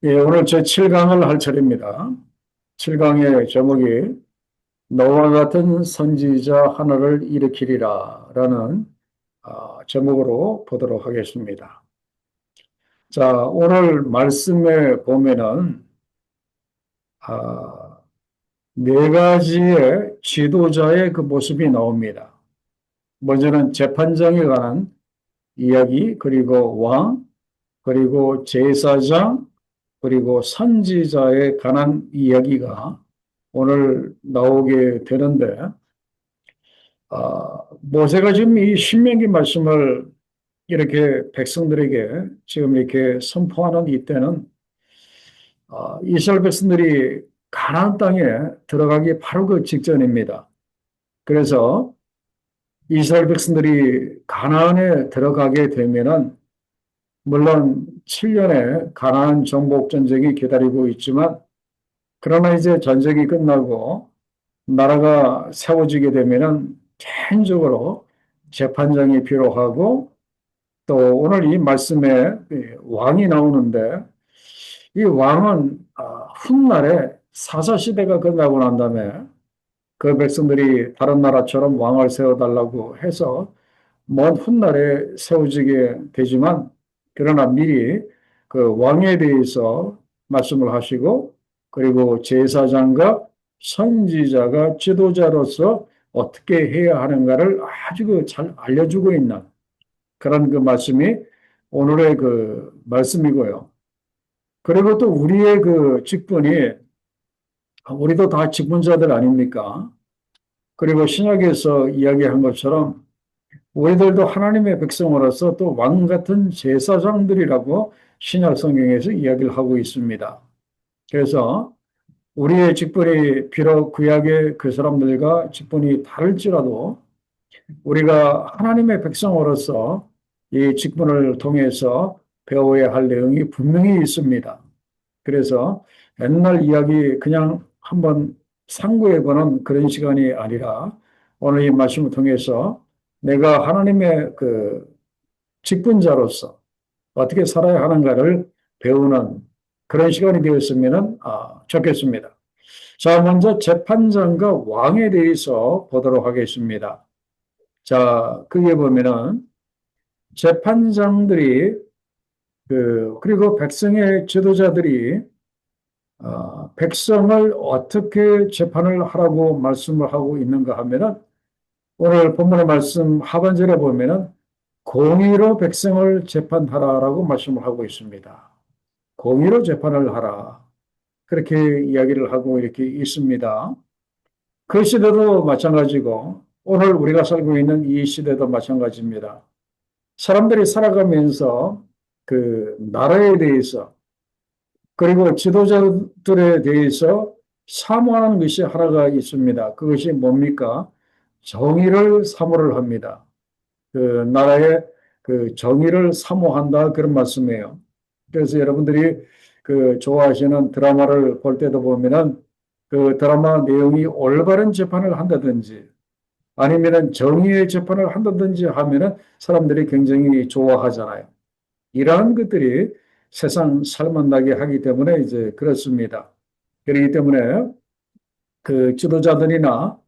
예, 오늘 제 7강을 할 차례입니다. 7강의 제목이 너와 같은 선지자 하나를 일으키리라 라는 제목으로 보도록 하겠습니다. 자, 오늘 말씀에 보면은 아, 네 가지의 지도자의 그 모습이 나옵니다. 먼저는 재판장에 관한 이야기, 그리고 왕, 그리고 제사장, 그리고 선지자에 관한 이야기가 오늘 나오게 되는데, 모세가 지금 이 신명기 말씀을 이렇게 백성들에게 지금 이렇게 선포하는 이때는 이스라엘 백성들이 가나안 땅에 들어가기 바로 그 직전입니다. 그래서 이스라엘 백성들이 가나안에 들어가게 되면은 물론 7년의 가나안 정복 전쟁이 기다리고 있지만, 그러나 이제 전쟁이 끝나고 나라가 세워지게 되면은 개인적으로 재판장이 필요하고, 또 오늘 이 말씀에 왕이 나오는데, 이 왕은 훗날에 사사시대가 끝나고 난 다음에 그 백성들이 다른 나라처럼 왕을 세워달라고 해서 먼 훗날에 세워지게 되지만, 그러나 미리 그 왕에 대해서 말씀을 하시고, 그리고 제사장과 선지자가 지도자로서 어떻게 해야 하는가를 아주 그잘 알려주고 있는 그런 그 말씀이 오늘의 그 말씀이고요. 그리고 또 우리의 그 직분이, 우리도 다 직분자들 아닙니까? 그리고 신약에서 이야기한 것처럼 우리들도 하나님의 백성으로서 또 왕 같은 제사장들이라고 신약 성경에서 이야기를 하고 있습니다. 그래서 우리의 직분이 비록 구약의 그 사람들과 직분이 다를지라도 우리가 하나님의 백성으로서 이 직분을 통해서 배워야 할 내용이 분명히 있습니다. 그래서 옛날 이야기 그냥 한번 상고해보는 그런 시간이 아니라, 오늘 이 말씀을 통해서 내가 하나님의 그 직분자로서 어떻게 살아야 하는가를 배우는 그런 시간이 되었으면 좋겠습니다. 자, 먼저 재판장과 왕에 대해서 보도록 하겠습니다. 자, 거기에 보면은 재판장들이 그리고 백성의 지도자들이 백성을 어떻게 재판을 하라고 말씀을 하고 있는가 하면은, 오늘 본문의 말씀 하반절에 보면은 공의로 백성을 재판하라라고 말씀을 하고 있습니다. 공의로 재판을 하라. 그렇게 이야기를 하고 이렇게 있습니다. 그 시대도 마찬가지고 오늘 우리가 살고 있는 이 시대도 마찬가지입니다. 사람들이 살아가면서 그 나라에 대해서, 그리고 지도자들에 대해서 사모하는 것이 하나가 있습니다. 그것이 뭡니까? 정의를 사모를 합니다. 그 나라의 그 정의를 사모한다, 그런 말씀이에요. 그래서 여러분들이 그 좋아하시는 드라마를 볼 때도 보면은 그 드라마 내용이 올바른 재판을 한다든지 아니면은 정의의 재판을 한다든지 하면은 사람들이 굉장히 좋아하잖아요. 이러한 것들이 세상 살만나게 하기 때문에 이제 그렇습니다. 그렇기 때문에 그 지도자들이나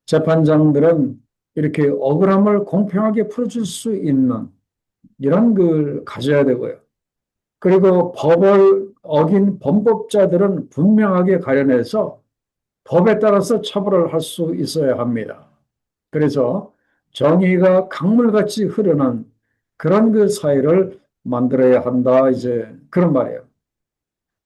재판장들은 이렇게 억울함을 공평하게 풀어줄 수 있는 이런 걸 가져야 되고요. 그리고 법을 어긴 범법자들은 분명하게 가려내서 법에 따라서 처벌을 할 수 있어야 합니다. 그래서 정의가 강물같이 흐르는 그런 그 사회를 만들어야 한다, 이제 그런 말이에요.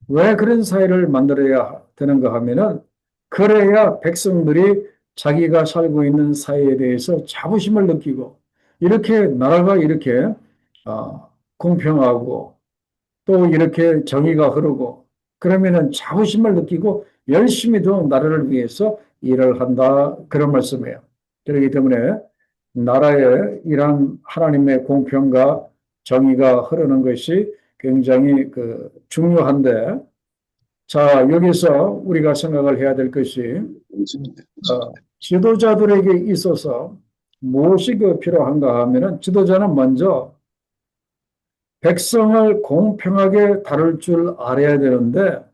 왜 그런 사회를 만들어야 되는가 하면은, 그래야 백성들이 자기가 살고 있는 사회에 대해서 자부심을 느끼고, 이렇게 나라가 이렇게 공평하고 또 이렇게 정의가 흐르고 그러면은 자부심을 느끼고 열심히 더 나라를 위해서 일을 한다, 그런 말씀이에요. 그렇기 때문에 나라에 이런 하나님의 공평과 정의가 흐르는 것이 굉장히 그 중요한데, 자, 여기서 우리가 생각을 해야 될 것이 지도자들에게 있어서 무엇이 그 필요한가 하면은, 지도자는 먼저 백성을 공평하게 다룰 줄 알아야 되는데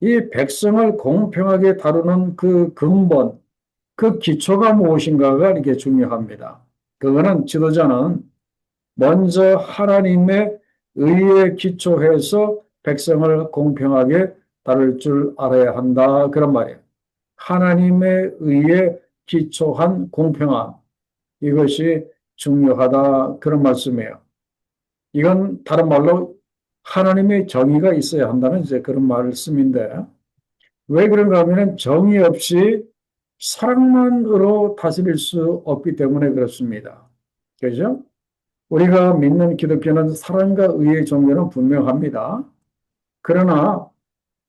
이 백성을 공평하게 다루는 그 근본, 그 기초가 무엇인가가 이게 중요합니다. 그거는 지도자는 먼저 하나님의 의에 기초해서 백성을 공평하게 다룰 줄 알아야 한다. 그런 말이에요. 하나님의 의에 기초한 공평함. 이것이 중요하다. 그런 말씀이에요. 이건 다른 말로 하나님의 정의가 있어야 한다는 이제 그런 말씀인데 왜 그런가 하면 정의 없이 사랑만으로 다스릴 수 없기 때문에 그렇습니다. 그죠? 우리가 믿는 기독교는 사랑과 의의 종교는 분명합니다. 그러나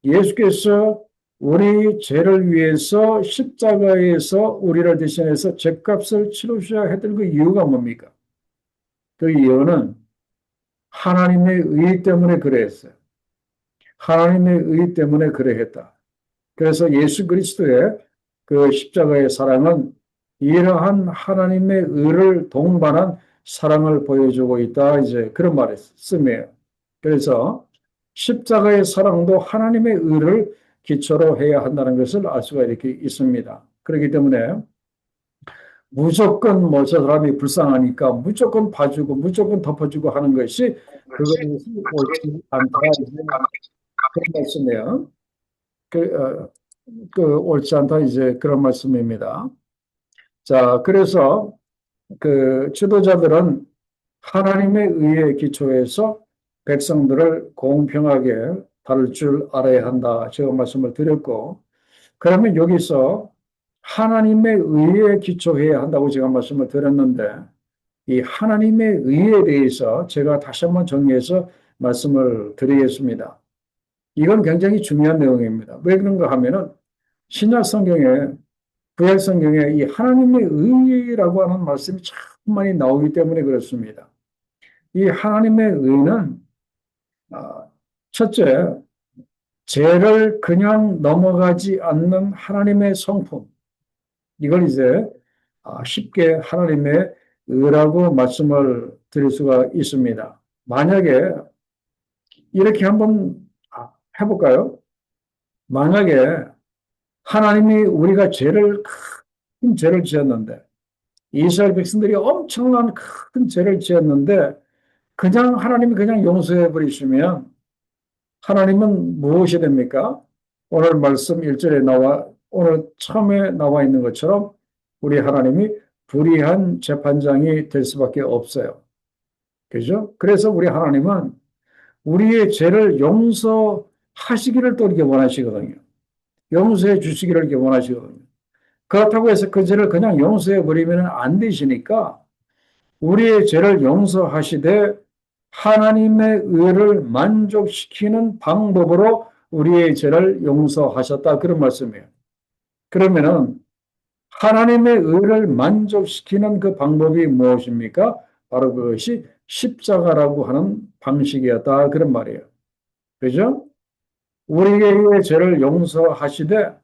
예수께서 우리 죄를 위해서 십자가에서 우리를 대신해서 죄값을 치르셔야 했던 그 이유가 뭡니까? 그 이유는 하나님의 의 때문에 그랬어요. 하나님의 의 때문에 그래했다. 그래서 예수 그리스도의 그 십자가의 사랑은 이러한 하나님의 의를 동반한 사랑을 보여주고 있다. 이제 그런 말을 쓰며요. 그래서 십자가의 사랑도 하나님의 의를 기초로 해야 한다는 것을 알 수가 이렇게 있습니다. 그렇기 때문에 무조건 뭐 저 사람이 불쌍하니까 무조건 봐주고 무조건 덮어주고 하는 것이 그것이 옳지 않다. 이제 그런 말씀이에요. 그, 옳지 않다. 이제 그런 말씀입니다. 자, 그래서 그 지도자들은 하나님의 의에 기초해서 백성들을 공평하게 다룰 줄 알아야 한다. 제가 말씀을 드렸고, 그러면 여기서 하나님의 의에 기초해야 한다고 제가 말씀을 드렸는데, 이 하나님의 의에 대해서 제가 다시 한번 정리해서 말씀을 드리겠습니다. 이건 굉장히 중요한 내용입니다. 왜 그런가 하면은 신약 성경에 구약 성경에 이 하나님의 의라고 하는 말씀이 참 많이 나오기 때문에 그렇습니다. 이 하나님의 의는 첫째, 죄를 그냥 넘어가지 않는 하나님의 성품. 이걸 이제 쉽게 하나님의 의라고 말씀을 드릴 수가 있습니다. 만약에 이렇게 한번 해볼까요? 만약에 하나님이 우리가 큰 죄를 지었는데 이스라엘 백성들이 엄청난 큰 죄를 지었는데 그냥 하나님이 그냥 용서해 버리시면 하나님은 무엇이 됩니까? 오늘 말씀 1절에 오늘 처음에 나와 있는 것처럼 우리 하나님이 불의한 재판장이 될 수밖에 없어요. 그죠? 그래서 우리 하나님은 우리의 죄를 용서하시기를 또 이렇게 원하시거든요. 용서해 주시기를 이렇게 원하시거든요. 그렇다고 해서 그 죄를 그냥 용서해 버리면 안 되시니까 우리의 죄를 용서하시되 하나님의 의를 만족시키는 방법으로 우리의 죄를 용서하셨다. 그런 말씀이에요. 그러면은 하나님의 의를 만족시키는 그 방법이 무엇입니까? 바로 그것이 십자가라고 하는 방식이었다. 그런 말이에요. 그죠? 우리의 죄를 용서하시되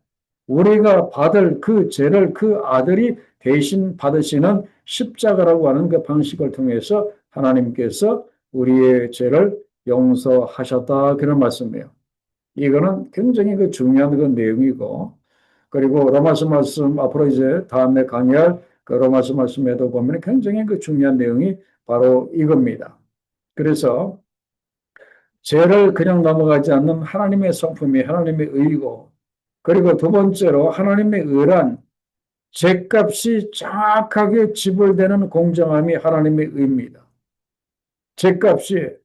우리가 받을 그 죄를 그 아들이 대신 받으시는 십자가라고 하는 그 방식을 통해서 하나님께서 우리의 죄를 용서하셨다. 그런 말씀이에요. 이거는 굉장히 그 중요한 그 내용이고, 그리고 로마서 말씀, 앞으로 이제 다음에 강의할 그 로마서 말씀에도 보면 굉장히 그 중요한 내용이 바로 이겁니다. 그래서 죄를 그냥 넘어가지 않는 하나님의 성품이 하나님의 의이고, 그리고 두 번째로 하나님의 의란 죄값이 정확하게 지불되는 공정함이 하나님의 의입니다. 죄값이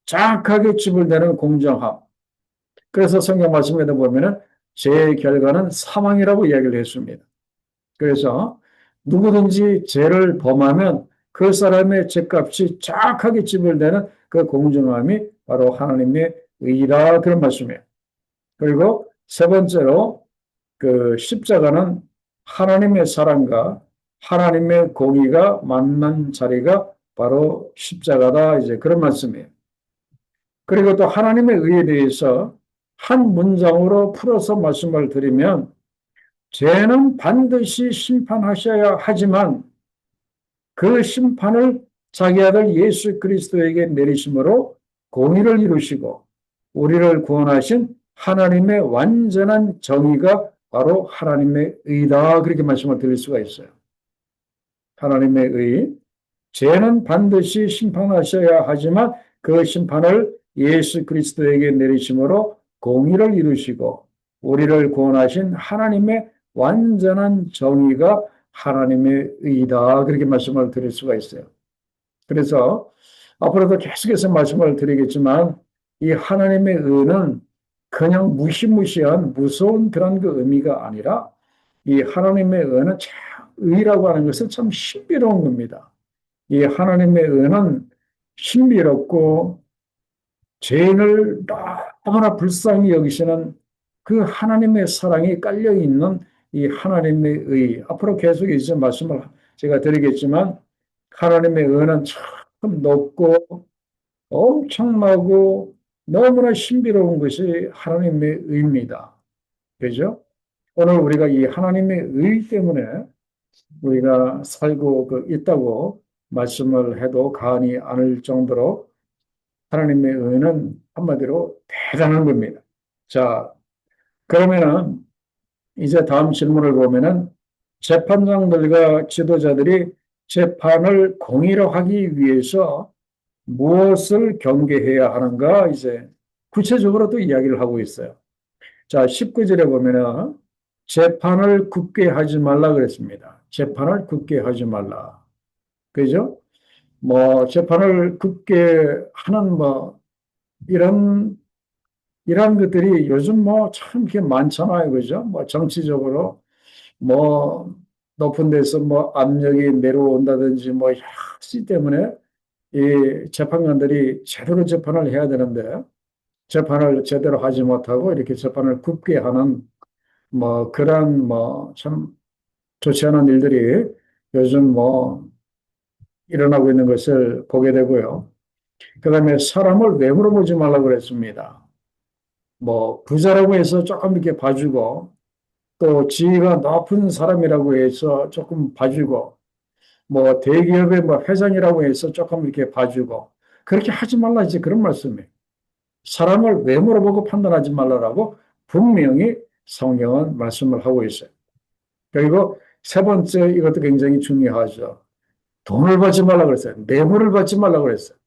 정확하게 지불되는 공정함. 그래서 성경 말씀에도 보면은 죄의 결과는 사망이라고 이야기를 했습니다. 그래서 누구든지 죄를 범하면 그 사람의 죄값이 정확하게 지불되는 그 공정함이 바로 하나님의 의라 그런 말씀이에요. 그리고 세 번째로 그 십자가는 하나님의 사랑과 하나님의 공의가 만난 자리가 바로 십자가다. 이제 그런 말씀이에요. 그리고 또 하나님의 의에 대해서 한 문장으로 풀어서 말씀을 드리면 죄는 반드시 심판하셔야 하지만 그 심판을 자기 아들 예수 그리스도에게 내리심으로 공의를 이루시고 우리를 구원하신 하나님의 완전한 정의가 바로 하나님의 의다. 그렇게 말씀을 드릴 수가 있어요. 하나님의 의. 죄는 반드시 심판하셔야 하지만 그 심판을 예수 그리스도에게 내리심으로 공의를 이루시고 우리를 구원하신 하나님의 완전한 정의가 하나님의 의다. 그렇게 말씀을 드릴 수가 있어요. 그래서 앞으로도 계속해서 말씀을 드리겠지만 이 하나님의 의는 그냥 무시무시한 무서운 그런 그 의미가 아니라 이 하나님의 의는 참 의라고 하는 것은 참 신비로운 겁니다. 이 하나님의 의는 신비롭고 죄인을 너무나 불쌍히 여기시는 그 하나님의 사랑이 깔려 있는 이 하나님의 의. 앞으로 계속 이제 말씀을 제가 드리겠지만 하나님의 의는 참 높고 엄청나고 너무나 신비로운 것이 하나님의 의입니다. 그죠? 오늘 우리가 이 하나님의 의 때문에 우리가 살고 있다고 말씀을 해도 과언이 아닐 정도로 하나님의 의는 한마디로 대단한 겁니다. 자, 그러면은 이제 다음 질문을 보면은 재판장들과 지도자들이 재판을 공의로 하기 위해서 무엇을 경계해야 하는가 이제 구체적으로 또 이야기를 하고 있어요. 자, 19절에 보면은 재판을 굳게 하지 말라 그랬습니다. 재판을 굳게 하지 말라. 그죠? 뭐 재판을 굳게 하는 뭐 이런 이런 것들이 요즘 뭐 참 이렇게 많잖아요. 그죠? 뭐 정치적으로 뭐 높은 데서 뭐 압력이 내려온다든지 뭐 여러 가지 때문에 이 재판관들이 제대로 재판을 해야 되는데 재판을 제대로 하지 못하고 이렇게 재판을 굽게 하는 뭐 그런 뭐 참 좋지 않은 일들이 요즘 뭐 일어나고 있는 것을 보게 되고요. 그다음에 사람을 외모로 보지 말라고 그랬습니다. 뭐 부자라고 해서 조금 이렇게 봐주고 또 지위가 높은 사람이라고 해서 조금 봐주고 뭐 대기업의 뭐 회장이라고 해서 조금 이렇게 봐주고 그렇게 하지 말라 이제 그런 말씀이에요. 사람을 외모로 보고 판단하지 말라라고 분명히 성경은 말씀을 하고 있어요. 그리고 세 번째 이것도 굉장히 중요하죠. 돈을 받지 말라 그랬어요. 뇌물을 받지 말라 그랬어요.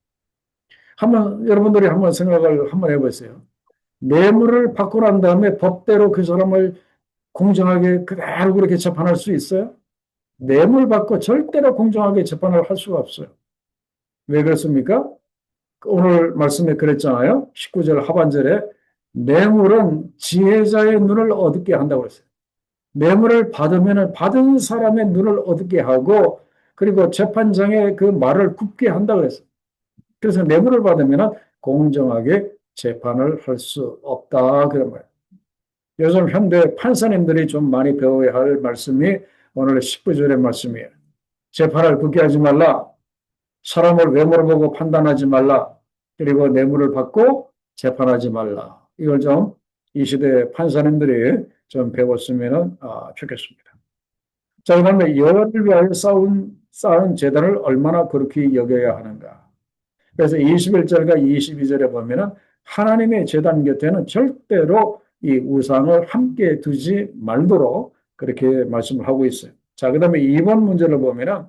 한번 여러분들이 한번 생각을 한번 해보세요. 뇌물을 받고 난 다음에 법대로 그 사람을 공정하게 그대로 그렇게 재판할 수 있어요? 뇌물 받고 절대로 공정하게 재판을 할 수가 없어요. 왜 그렇습니까? 오늘 말씀에 그랬잖아요. 19절 하반절에 뇌물은 지혜자의 눈을 어둡게 한다고 그랬어요. 뇌물을 받으면 받은 사람의 눈을 어둡게 하고 그리고 재판장의 그 말을 굽게 한다고 그랬어요. 그래서 뇌물을 받으면 공정하게 재판을 할 수 없다 그런 거예요. 요즘 현대 판사님들이 좀 많이 배워야 할 말씀이 오늘 19절의 말씀이에요. 재판을 굽게 하지 말라. 사람을 외모로 보고 판단하지 말라. 그리고 뇌물을 받고 재판하지 말라. 이걸 좀 이 시대 판사님들이 좀 배웠으면 좋겠습니다. 자, 그다음에 여호와를 위하여 쌓은 제단을 얼마나 그렇게 여겨야 하는가. 그래서 21절과 22절에 보면은 하나님의 제단 곁에는 절대로 이 우상을 함께 두지 말도록 그렇게 말씀을 하고 있어요. 자, 그다음에 2번 문제를 보면은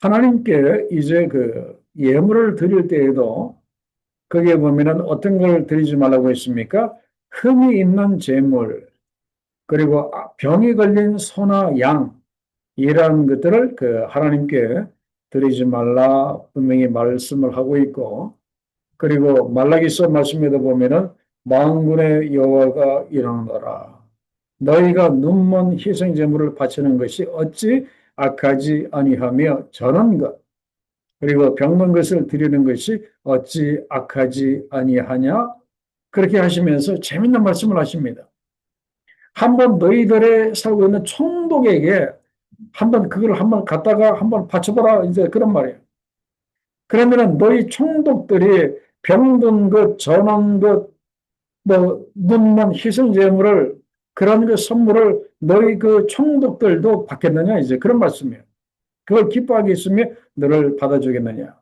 하나님께 이제 그 예물을 드릴 때에도 거기에 보면은 어떤 걸 드리지 말라고 했습니까? 흠이 있는 재물, 그리고 병이 걸린 소나 양, 이러한 것들을 그 하나님께 드리지 말라 분명히 말씀을 하고 있고, 그리고 말라기서 말씀에도 보면은 만군의 여호와가 이르노라. 너희가 눈먼 희생 제물을 바치는 것이 어찌 악하지 아니하며 저는 것 그리고 병든 것을 드리는 것이 어찌 악하지 아니하냐? 그렇게 하시면서 재밌는 말씀을 하십니다. 한번 너희들의 살고 있는 총독에게 한번 그걸 한번 갖다가 한번 바쳐보라 이제 그런 말이에요. 그러면은 너희 총독들이 병든 것, 전한 것, 뭐 눈먼 희생 제물을 그런 그 선물을 너희 그 총독들도 받겠느냐 이제 그런 말씀이에요. 그걸 기뻐하게 있으며 너를 받아주겠느냐.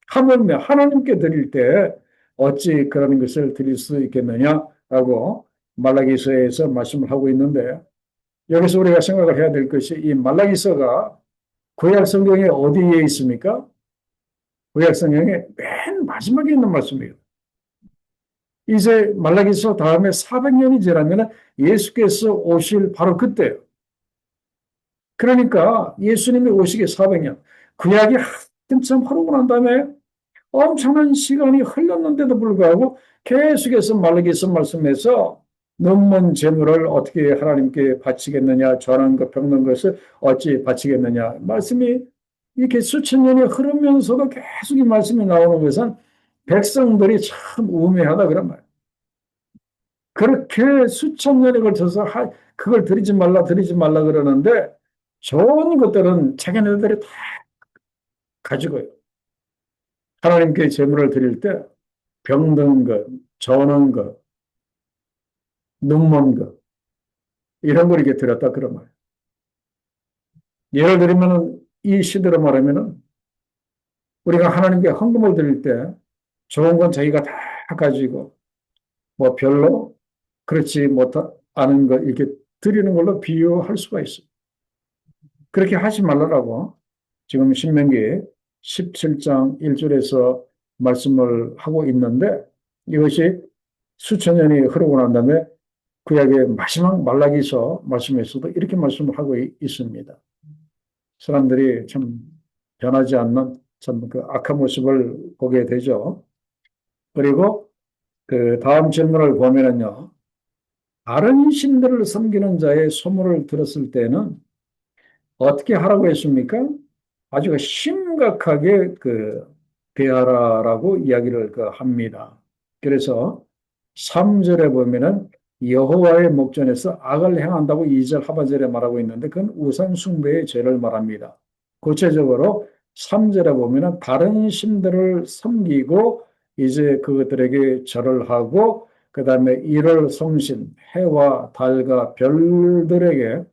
하물며 하나님께 드릴 때 어찌 그런 것을 드릴 수 있겠느냐라고 말라기서에서 말씀을 하고 있는데, 여기서 우리가 생각을 해야 될 것이 이 말라기서가 구약 성경에 어디에 있습니까? 구약 성경에 맨 마지막에 있는 말씀이에요. 이제 말라기서 다음에 400년이 지나면 예수께서 오실 바로 그때예요. 그러니까 예수님이 오시기 400년, 구약이 한참 흐르고 난 다음에 엄청난 시간이 흘렀는데도 불구하고 계속해서 말라기서 말씀에서 넘은 재물을 어떻게 하나님께 바치겠느냐, 전한 것, 병든 것을 어찌 바치겠느냐 말씀이 이렇게 수천 년이 흐르면서도 계속 이 말씀이 나오는 것은 백성들이 참 우매하다 그런 말이에요. 그렇게 수천 년에 걸쳐서 그걸 드리지 말라 그러는데 좋은 것들은 자기네들이 다 가지고요. 하나님께 제물을 드릴 때 병든 것, 저는 것, 눈먼 것, 이런 걸 이렇게 드렸다 그런 말이에요. 예를 들면 이 시대로 말하면 우리가 하나님께 헌금을 드릴 때 좋은 건 자기가 다 가지고 뭐 별로 그렇지 않은 것 이렇게 드리는 걸로 비유할 수가 있어요. 그렇게 하지 말라고 지금 신명기 17장 1절에서 말씀을 하고 있는데, 이것이 수천 년이 흐르고 난 다음에 구약의 마지막 말라기서 말씀에서도 이렇게 말씀을 하고 있습니다. 사람들이 참 변하지 않는 참 그 악한 모습을 보게 되죠. 그리고 그 다음 질문을 보면은요, 다른 신들을 섬기는 자의 소문을 들었을 때는 어떻게 하라고 했습니까? 아주 심각하게 대하라라고 이야기를 합니다. 그래서 3절에 보면은 여호와의 목전에서 악을 행한다고 2절 하반절에 말하고 있는데 그건 우상 숭배의 죄를 말합니다. 구체적으로 3절에 보면은 다른 신들을 섬기고 이제 그것들에게 절을 하고 그다음에 일월 성신, 해와 달과 별들에게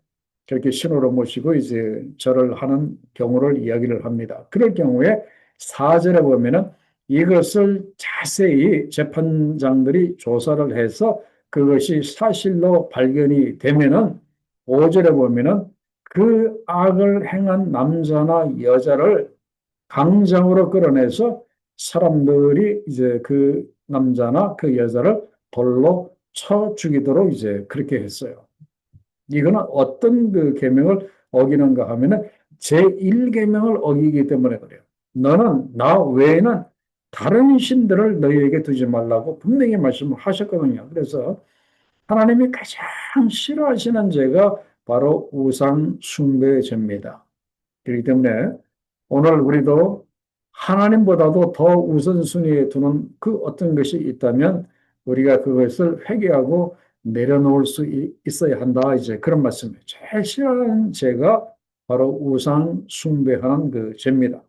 그렇게 신호로 모시고 이제 절을 하는 경우를 이야기를 합니다. 그럴 경우에 4절에 보면은 이것을 자세히 재판장들이 조사를 해서 그것이 사실로 발견이 되면은 5절에 보면은 그 악을 행한 남자나 여자를 강장으로 끌어내서 사람들이 이제 그 남자나 그 여자를 돌로 쳐 죽이도록 이제 그렇게 했어요. 이거는 어떤 그 계명을 어기는가 하면은 제1계명을 어기기 때문에 그래요. 너는 나 외에는 다른 신들을 너희에게 두지 말라고 분명히 말씀을 하셨거든요. 그래서 하나님이 가장 싫어하시는 죄가 바로 우상 숭배의 죄입니다. 그렇기 때문에 오늘 우리도 하나님보다도 더 우선순위에 두는 그 어떤 것이 있다면 우리가 그것을 회개하고 내려놓을 수 있어야 한다. 이제 그런 말씀이에요. 제일 싫어하는 죄가 바로 우상 숭배하는 그 죄입니다.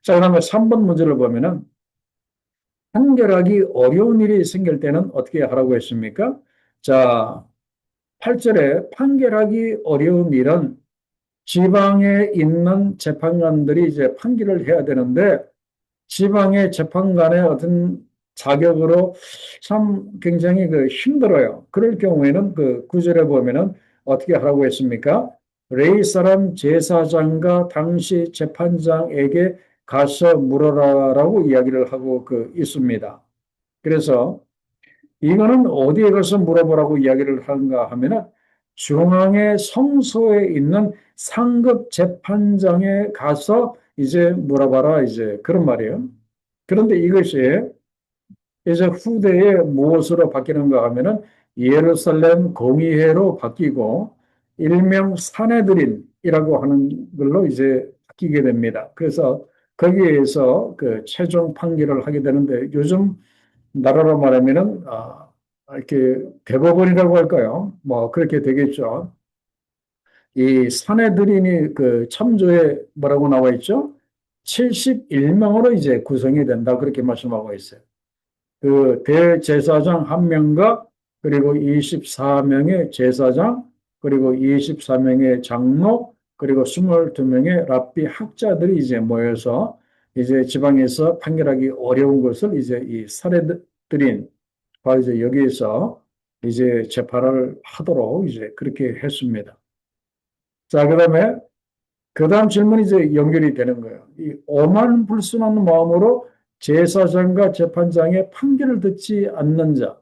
자, 그다음에 3번 문제를 보면은 판결하기 어려운 일이 생길 때는 어떻게 하라고 했습니까? 자, 8절에 판결하기 어려운 일은 지방에 있는 재판관들이 이제 판결을 해야 되는데 지방의 재판관의 어떤 자격으로 참 굉장히 힘들어요. 그럴 경우에는 그 구절에 보면은 어떻게 하라고 했습니까? 레위 사람 제사장과 당시 재판장에게 가서 물어라라고 이야기를 하고 있습니다. 그래서 이거는 어디에 가서 물어보라고 이야기를 하는가 하면은 중앙의 성소에 있는 상급 재판장에 가서 이제 물어봐라 이제 그런 말이에요. 그런데 이것이 이제 후대에 무엇으로 바뀌는가 하면은 예루살렘 공의회로 바뀌고 일명 산헤드린이라고 하는 걸로 이제 바뀌게 됩니다. 그래서 거기에서 그 최종 판결을 하게 되는데 요즘 나라로 말하면은 이렇게 대법원이라고 할까요? 뭐 그렇게 되겠죠. 이 사내들인이 그 첨조에 뭐라고 나와 있죠? 71명으로 이제 구성이 된다 그렇게 말씀하고 있어요. 그 대제사장 한 명과 그리고 24명의 제사장 그리고 24명의 장로 그리고 22명의 랍비 학자들이 이제 모여서 이제 지방에서 판결하기 어려운 것을 이제 이 사례들인 바로 이제 여기에서 이제 재판을 하도록 이제 그렇게 했습니다. 자, 그다음 질문이 이제 연결이 되는 거예요. 이 오만불순한 마음으로 제사장과 재판장의 판결을 듣지 않는 자.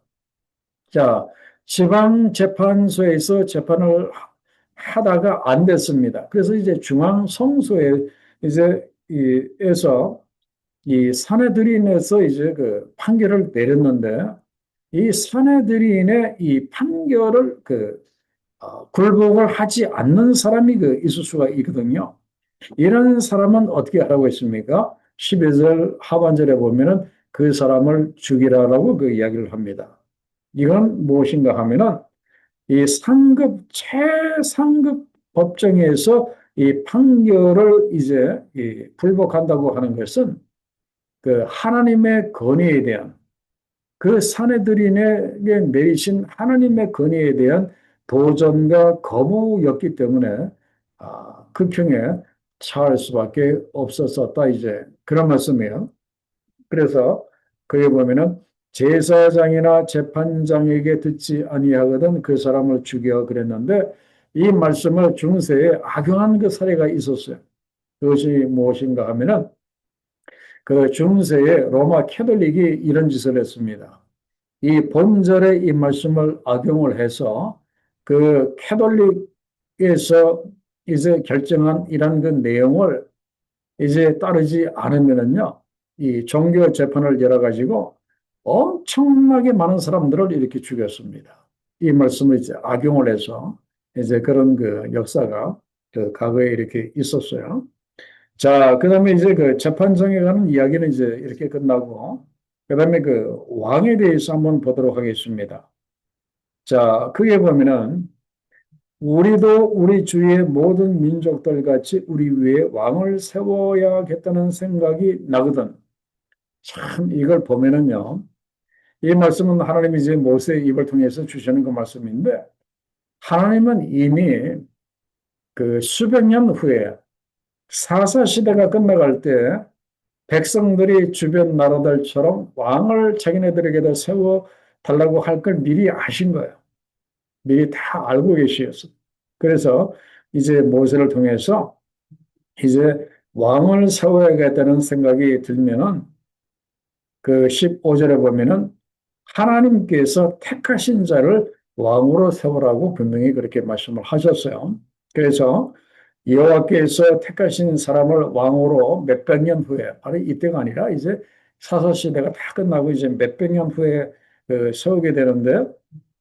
자, 지방재판소에서 재판을 하다가 안 됐습니다. 그래서 이제 중앙성소에 이제 에서 이 사내들인에서 이제 그 판결을 내렸는데 이 사내들인의 이 판결을 굴복을 하지 않는 사람이 있을 수가 있거든요. 이런 사람은 어떻게 하라고 했습니까? 12절 하반절에 보면은 그 사람을 죽이라라고 그 이야기를 합니다. 이건 무엇인가 하면은 이 상급, 최상급 법정에서 이 판결을 이제 불복한다고 하는 것은 그 하나님의 권위에 대한 그 사내들인에게 내리신 하나님의 권위에 대한 도전과 거부였기 때문에 극형에 처할 수밖에 없었었다 이제 그런 말씀이에요. 그래서 거기 보면은 제사장이나 재판장에게 듣지 아니하거든 그 사람을 죽여 그랬는데 이 말씀을 중세에 악용한 그 사례가 있었어요. 그것이 무엇인가 하면은 그 중세에 로마 캐톨릭이 이런 짓을 했습니다. 이 본절의 이 말씀을 악용을 해서 그 캐톨릭에서 이제 결정한 이런 그 내용을 이제 따르지 않으면은요, 이 종교 재판을 열어가지고 엄청나게 많은 사람들을 이렇게 죽였습니다. 이 말씀을 이제 악용을 해서 이제 그런 그 역사가 그 과거에 이렇게 있었어요. 자, 그 다음에 이제 그 재판정에 가는 이야기는 이제 이렇게 끝나고, 그 다음에 그 왕에 대해서 한번 보도록 하겠습니다. 자, 그게 보면은, 우리도 우리 주위의 모든 민족들 같이 우리 위에 왕을 세워야겠다는 생각이 나거든. 참, 이걸 보면은요, 이 말씀은 하나님이 이제 모세의 입을 통해서 주시는 그 말씀인데, 하나님은 이미 그 수백 년 후에 사사 시대가 끝나갈 때 백성들이 주변 나라들처럼 왕을 자기네들에게도 세워 달라고 할 걸 미리 아신 거예요. 미리 다 알고 계시었어. 그래서 이제 모세를 통해서 이제 왕을 세워야겠다는 생각이 들면은 그 15절에 보면은 하나님께서 택하신 자를 왕으로 세우라고 분명히 그렇게 말씀을 하셨어요. 그래서 여호와께서 택하신 사람을 왕으로 몇백 년 후에, 바로 이때가 아니라 이제 사사시대가 다 끝나고 이제 몇백 년 후에 세우게 되는데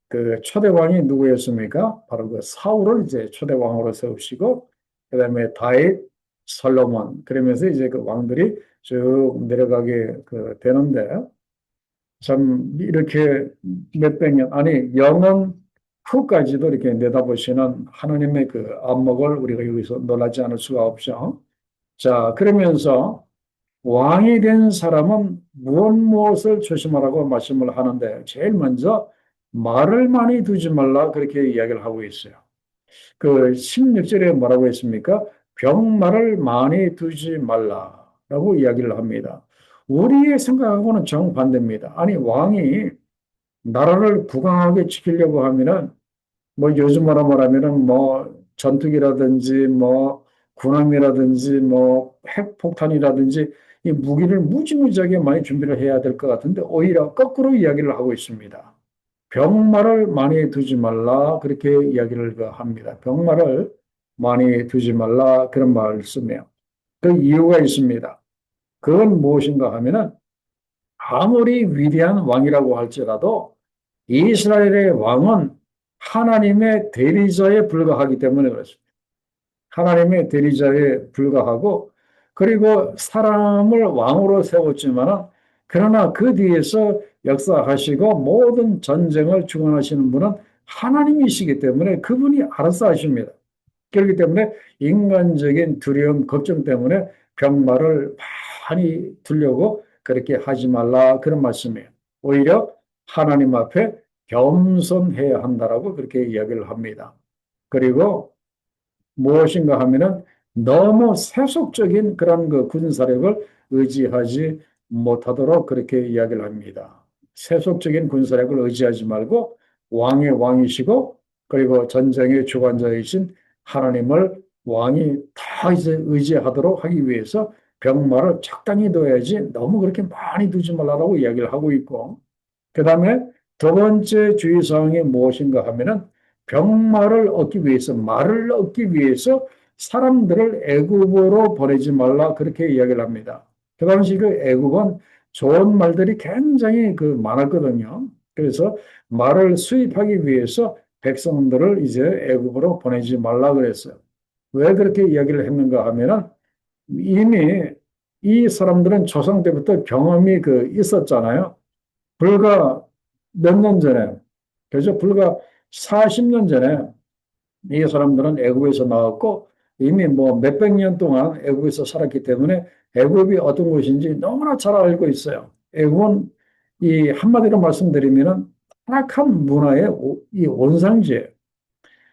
그 초대 왕이 누구였습니까? 바로 그 사울을 이제 초대 왕으로 세우시고 그다음에 다윗, 솔로몬 그러면서 이제 그 왕들이 쭉 내려가게 되는데 참 이렇게 몇백 년 아니 영원 후까지도 이렇게 내다보시는 하나님의 그 안목을 우리가 여기서 놀라지 않을 수가 없죠. 자, 그러면서 왕이 된 사람은 무엇을 조심하라고 말씀을 하는데 제일 먼저 말을 많이 두지 말라 그렇게 이야기를 하고 있어요. 그 16절에 뭐라고 했습니까? 병말을 많이 두지 말라라고 이야기를 합니다. 우리의 생각하고는 정반대입니다. 아니 왕이 나라를 부강하게 지키려고 하면은 뭐 요즘 말하면은 뭐 전투기라든지 뭐 군함이라든지 뭐 핵폭탄이라든지 이 무기를 무지무지하게 많이 준비를 해야 될 것 같은데 오히려 거꾸로 이야기를 하고 있습니다. 병마를 많이 두지 말라 그렇게 이야기를 합니다. 병마를 많이 두지 말라 그런 말씀이에요. 그 이유가 있습니다. 그건 무엇인가 하면은 아무리 위대한 왕이라고 할지라도 이스라엘의 왕은 하나님의 대리자에 불과하기 때문에 그렇습니다. 하나님의 대리자에 불과하고 그리고 사람을 왕으로 세웠지만 그러나 그 뒤에서 역사하시고 모든 전쟁을 주관하시는 분은 하나님이시기 때문에 그분이 알아서 하십니다. 그렇기 때문에 인간적인 두려움, 걱정 때문에 병마를 많이 두려고 그렇게 하지 말라 그런 말씀이에요. 오히려 하나님 앞에 겸손해야 한다라고 그렇게 이야기를 합니다. 그리고 무엇인가 하면은 너무 세속적인 그런 그 군사력을 의지하지 못하도록 그렇게 이야기를 합니다. 세속적인 군사력을 의지하지 말고 왕의 왕이시고 그리고 전쟁의 주관자이신 하나님을 왕이 다 이제 의지하도록 하기 위해서 병마를 적당히 둬야지 너무 그렇게 많이 두지 말라고 이야기를 하고 있고 그 다음에 두 번째 주의사항이 무엇인가 하면은 병마를 얻기 위해서, 말을 얻기 위해서 사람들을 애굽으로 보내지 말라 그렇게 이야기를 합니다. 그 당시 그 애굽은 좋은 말들이 굉장히 그 많았거든요. 그래서 말을 수입하기 위해서 백성들을 이제 애굽으로 보내지 말라 그랬어요. 왜 그렇게 이야기를 했는가 하면은 이미 이 사람들은 조상 때부터 경험이 그 있었잖아요. 불과 몇 년 전에, 그죠? 불과 40년 전에 이 사람들은 애굽에서 나왔고 이미 뭐 몇백 년 동안 애굽에서 살았기 때문에 애굽이 어떤 곳인지 너무나 잘 알고 있어요. 애굽은 이 한마디로 말씀드리면은 타락한 문화의 이 원상지예요.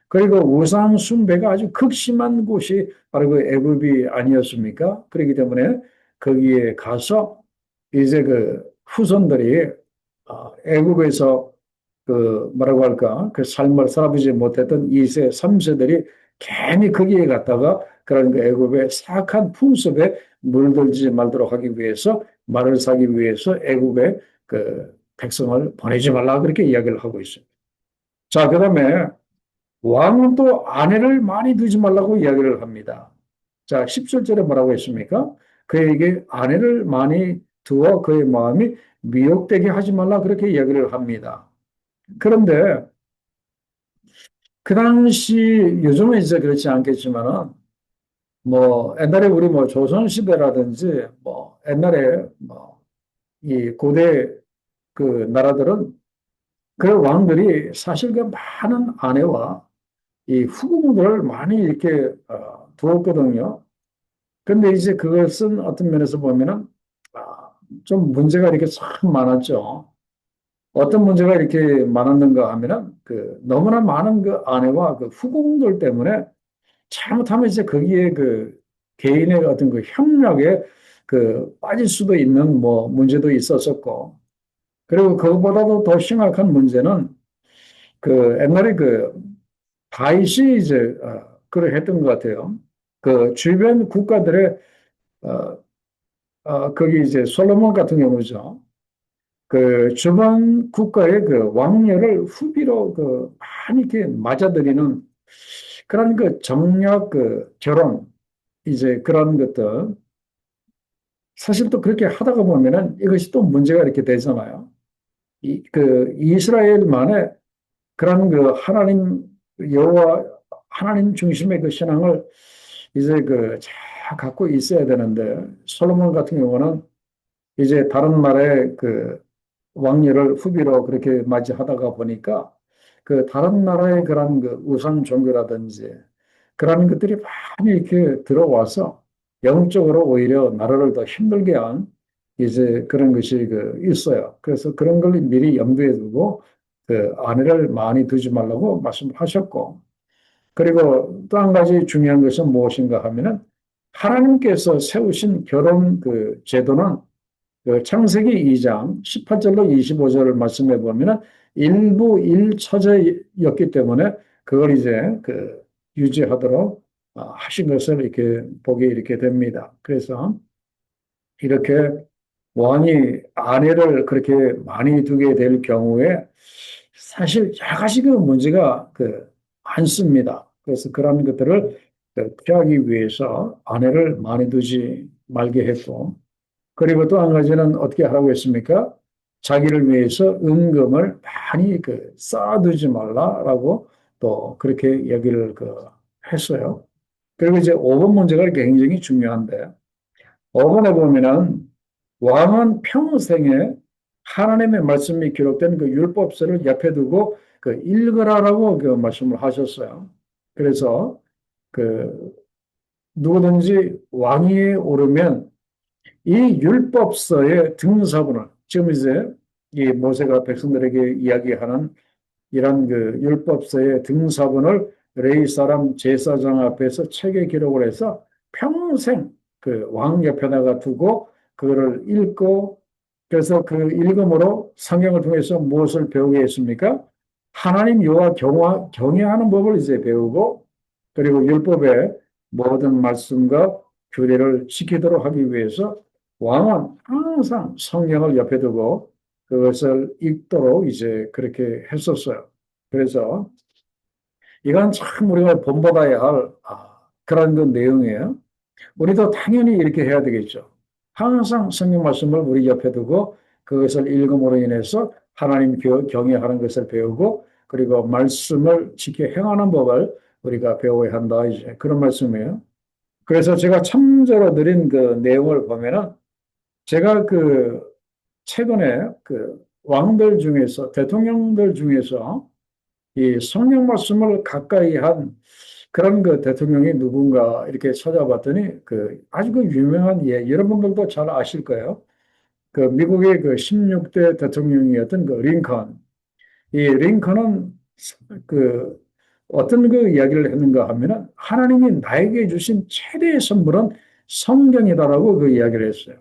그리고 우상 숭배가 아주 극심한 곳이 바로 그 애굽이 아니었습니까? 그렇기 때문에 거기에 가서 이제 그 후손들이 애굽에서 그 뭐라고 할까 그 삶을 살아보지 못했던 2세, 3세들이 괜히 거기에 갔다가 그런 그 애굽의 사악한 풍습에 물들지 말도록 하기 위해서 말을 사기 위해서 애굽에 그 백성을 보내지 말라 그렇게 이야기를 하고 있습니다. 자, 그다음에 왕은 또 아내를 많이 두지 말라고 이야기를 합니다. 자, 17절에 뭐라고 했습니까? 그에게 아내를 많이 두어 그의 마음이 미혹되게 하지 말라 그렇게 이야기를 합니다. 그런데 그 당시 요즘은 이제 그렇지 않겠지만은 뭐 옛날에 우리 뭐 조선시대라든지 뭐 옛날에 뭐 이 고대 그 나라들은 그 왕들이 사실 그 많은 아내와 이 후궁들을 많이 이렇게 두었거든요. 근데 이제 그것은 어떤 면에서 보면은 좀 문제가 이렇게 참 많았죠. 어떤 문제가 이렇게 많았는가 하면은 그 너무나 많은 그 아내와 그 후궁들 때문에 잘못하면 이제 거기에 그 개인의 어떤 그 협력에 그 빠질 수도 있는 뭐 문제도 있었었고 그리고 그것보다도 더 심각한 문제는 그 옛날에 그 다윗이 이제 그걸 했던 것 같아요. 그 주변 국가들의 어, 거기 이제 솔로몬 같은 경우죠. 그 주변 국가의 그 왕녀를 후비로 그 많이 이렇게 맞아들이는 그런 그 정략 그 결혼 이제 그런 것들 사실 또 그렇게 하다가 보면은 이것이 또 문제가 이렇게 되잖아요. 그 이스라엘만의 그런 그 하나님 여호와 하나님 중심의 그 신앙을 이제 그 잘 갖고 있어야 되는데 솔로몬 같은 경우는 이제 다른 나라의 그 왕녀를 후비로 그렇게 맞이하다가 보니까 그 다른 나라의 그런 그 우상 종교라든지 그런 것들이 많이 이렇게 들어와서 영적으로 오히려 나라를 더 힘들게 한 이제 그런 것이 그 있어요. 그래서 그런 걸 미리 염두에 두고 그 아내를 많이 두지 말라고 말씀하셨고 그리고 또 한 가지 중요한 것은 무엇인가 하면은 하나님께서 세우신 결혼 그 제도는 그 창세기 2장 18절로 25절을 말씀해 보면은 일부 일처제였기 때문에 그걸 이제 그 유지하도록 하신 것을 이렇게 보게 이렇게 됩니다. 그래서 이렇게 왕이 아내를 그렇게 많이 두게 될 경우에 사실 여러 가지 그 문제가 그 많습니다. 그래서 그런 것들을 그 피하기 위해서 아내를 많이 두지 말게 했고 그리고 또 한 가지는 어떻게 하라고 했습니까? 자기를 위해서 은금을 많이 그 쌓아두지 말라라고 또 그렇게 얘기를 그 했어요. 그리고 이제 5번 문제가 굉장히 중요한데 5번에 보면은 왕은 평생에 하나님의 말씀이 기록된 그 율법서를 옆에 두고 그 읽으라라고 그 말씀을 하셨어요. 그래서 그 누구든지 왕위에 오르면 이 율법서의 등사본을 지금 이제 이 모세가 백성들에게 이야기하는 이런 그 율법서의 등사본을 레위 사람 제사장 앞에서 책에 기록을 해서 평생 그 왕 옆에다가 두고 그거를 읽고 그래서 그 읽음으로 성경을 통해서 무엇을 배우게 했습니까? 하나님 여호와 경외하는 법을 이제 배우고 그리고 율법의 모든 말씀과 규례를 지키도록 하기 위해서 왕은 항상 성경을 옆에 두고 그것을 읽도록 이제 그렇게 했었어요. 그래서 이건 참 우리가 본받아야 할 그런 그 내용이에요. 우리도 당연히 이렇게 해야 되겠죠. 항상 성경 말씀을 우리 옆에 두고 그것을 읽음으로 인해서 하나님 경외하는 것을 배우고 그리고 말씀을 지켜 행하는 법을 우리가 배워야 한다. 이제 그런 말씀이에요. 그래서 제가 참조로 드린 그 내용을 보면은 제가 그 최근에 그 왕들 중에서 대통령들 중에서 이 성경 말씀을 가까이 한 그런 그 대통령이 누군가 이렇게 찾아봤더니 그 아주 그 유명한 여러분들도 잘 아실 거예요. 그 미국의 그 16대 대통령이었던 그 링컨. 이 링컨은 그 어떤 그 이야기를 했는가 하면은 하나님이 나에게 주신 최대의 선물은 성경이다라고 그 이야기를 했어요.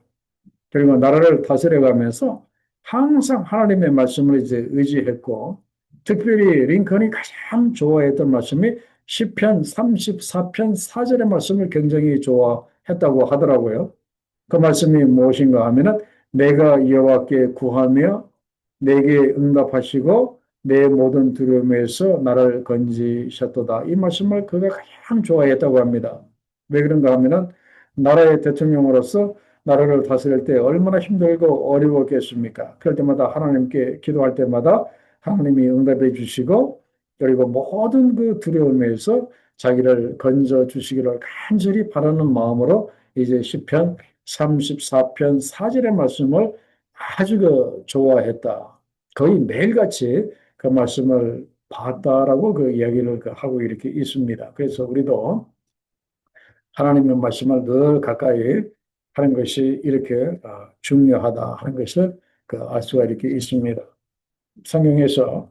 그리고 나라를 다스려가면서 항상 하나님의 말씀을 이제 의지했고, 특별히 링컨이 가장 좋아했던 말씀이 시편 34편 4절의 말씀을 굉장히 좋아했다고 하더라고요. 그 말씀이 무엇인가 하면은 내가 여호와께 구하며 내게 응답하시고 내 모든 두려움에서 나를 건지셨도다. 이 말씀을 그가 가장 좋아했다고 합니다. 왜 그런가 하면은 나라의 대통령으로서 나라를 다스릴 때 얼마나 힘들고 어려웠겠습니까? 그럴 때마다 하나님께 기도할 때마다 하나님이 응답해 주시고 그리고 모든 그 두려움에서 자기를 건져 주시기를 간절히 바라는 마음으로 이제 시편 34편 4절의 말씀을 아주 그 좋아했다. 거의 매일같이 그 말씀을 봤다라고 그 이야기를 그 하고 이렇게 있습니다. 그래서 우리도 하나님의 말씀을 늘 가까이 하는 것이 이렇게 중요하다 하는 것을 그 알 수가 이렇게 있습니다. 성경에서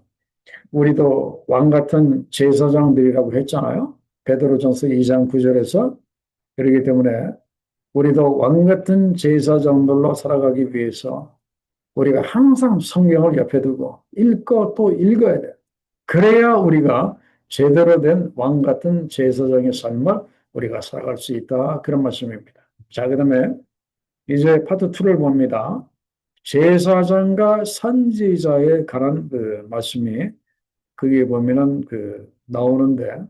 우리도 왕 같은 제사장들이라고 했잖아요. 베드로전서 2장 9절에서 그렇기 때문에 우리도 왕 같은 제사장들로 살아가기 위해서 우리가 항상 성경을 옆에 두고 읽고 또 읽어야 돼. 그래야 우리가 제대로 된 왕 같은 제사장의 삶을 우리가 살아갈 수 있다. 그런 말씀입니다. 자, 그다음에 이제 파트 2를 봅니다. 제사장과 선지자에 관한 그 말씀이 거기에 보면은 그 나오는데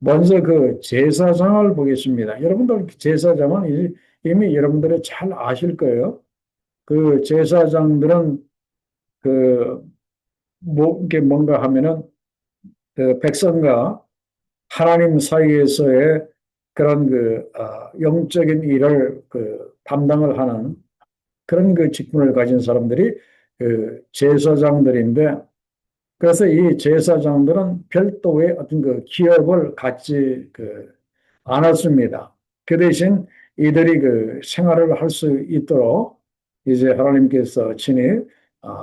먼저 그 제사장을 보겠습니다. 여러분들 제사장은 이미 여러분들이 잘 아실 거예요. 그 제사장들은 그 이게 뭔가 하면은 그 백성과 하나님 사이에서의 그런 그 영적인 일을 그 담당을 하는 그런 그 직분을 가진 사람들이 그 제사장들인데 그래서 이 제사장들은 별도의 어떤 그 기업을 갖지 그 않았습니다. 그 대신 이들이 그 생활을 할 수 있도록 이제 하나님께서 친히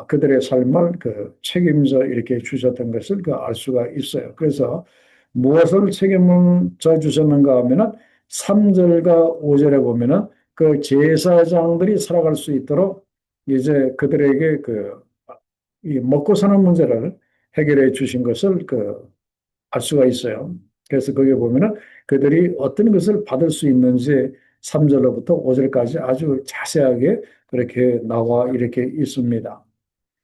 그들의 삶을 그 책임져 이렇게 주셨던 것을 그 알 수가 있어요. 그래서 무엇을 책임져 주셨는가 하면은 3절과 5절에 보면은 그 제사장들이 살아갈 수 있도록 이제 그들에게 그 이 먹고 사는 문제를 해결해 주신 것을 그 알 수가 있어요. 그래서 거기에 보면은 그들이 어떤 것을 받을 수 있는지 3절로부터 5절까지 아주 자세하게 그렇게 나와 이렇게 있습니다.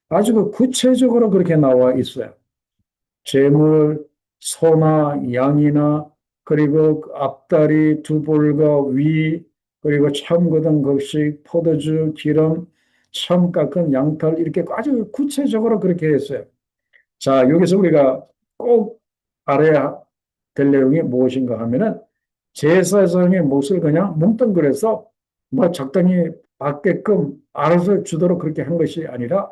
아주 그 구체적으로 그렇게 나와 있어요. 재물, 소나 양이나 그리고 앞다리 두 볼과 위 그리고 참 거둔 곡식, 포도주, 기름, 처음 깎은 양털 이렇게 아주 구체적으로 그렇게 했어요. 자, 여기서 우리가 꼭 알아야 될 내용이 무엇인가 하면은 제사장의 몫을 그냥 뭉뚱그려서 뭐 적당히 받게끔 알아서 주도록 그렇게 한 것이 아니라